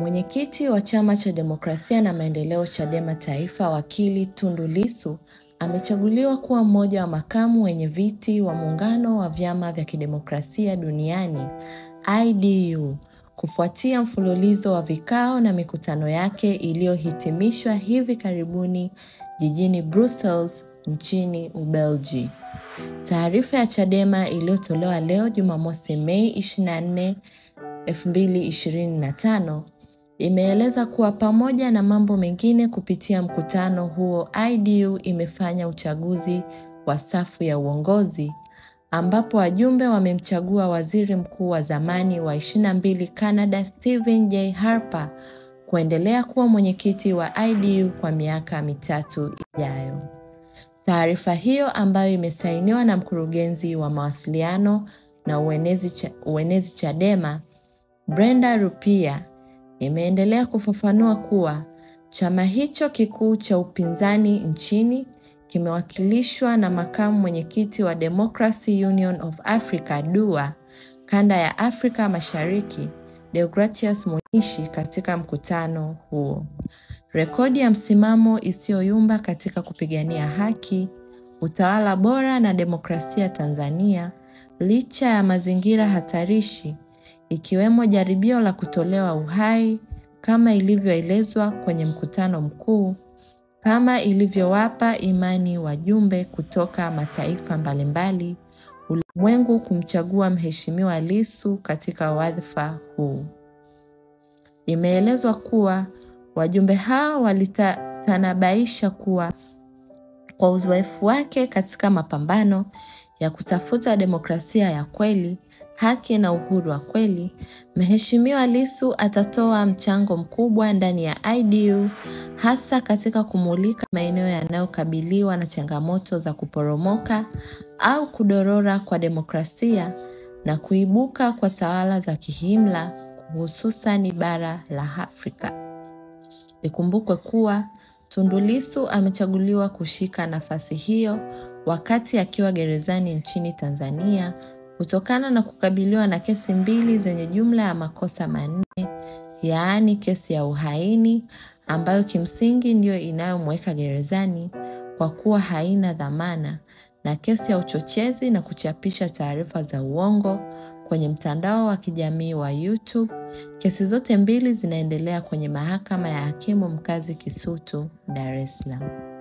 Mwenyekiti wa Chama cha Demokrasia na Maendeleo Chadema Taifa, Wakili Tundu Lissu amechaguliwa kuwa mmoja wa makamu wenye viti wa Muungano wa Vyama vya Kidemokrasia Duniani IDU kufuatia mfululizo wa vikao na mikutano yake iliyohitimishwa hivi karibuni jijini Brussels nchini Ubelgiji. Taarifa ya Chadema iliyotolewa leo Jumamosi Mei 24, 2025 imeeleza kuwa pamoja na mambo mengine kupitia mkutano huo, IDU imefanya uchaguzi wa safu ya uongozi ambapo wajumbe wamemchagua waziri mkuu wa zamani wa 22 Canada Stephen J. Harper kuendelea kuwa mwenyekiti wa IDU kwa miaka 3 ijayo. Taarifa hiyo ambayo imesainiwa na mkurugenzi wa mawasiliano na uenezi Chadema, Brenda Rupia, imeendelea kufafanua kuwa chama hicho kikuu cha upinzani nchini kimewakilishwa na makamu mwenyekiti wa Democracy Union of Africa DUA kanda ya Afrika Mashariki, Deogratias Munishi katika mkutano huo. Rekodi ya msimamo isiyoyumba katika kupigania haki, utawala bora na demokrasia Tanzania, licha ya mazingira hatarishi ikiwemo jaribio la kutolewa uhai kama ilivyoelezwa kwenye mkutano mkuu, kama ilivyowapa imani wajumbe kutoka mataifa mbalimbali ulimwengu kumchagua Mheshimiwa Lissu katika wadhifa huu. Imeelezwa kuwa wajumbe hao walitanabaisha kuwa kwa uzoefu wake katika mapambano ya kutafuta demokrasia ya kweli, haki na uhuru wa kweli, Mheshimiwa Lissu atatoa mchango mkubwa ndani ya IDU, hasa katika kumulika maeneo yanayokabiliwa na changamoto za kuporomoka au kudorora kwa demokrasia na kuibuka kwa tawala za kihimla, hususan bara la Afrika. Ikumbukwe kuwa Tundu Lissu amechaguliwa kushika nafasi hiyo wakati akiwa gerezani nchini Tanzania kutokana na kukabiliwa na kesi 2 zenye jumla ya makosa 4, yaani kesi ya uhaini ambayo kimsingi ndiyo inayomweka gerezani kwa kuwa haina dhamana, na kesi ya uchochezi na kuchapisha taarifa za uongo kwenye mtandao wa kijamii wa YouTube. Kesi zote 2 zinaendelea kwenye mahakama ya hakimu mkazi Kisutu, Dar es Salaam.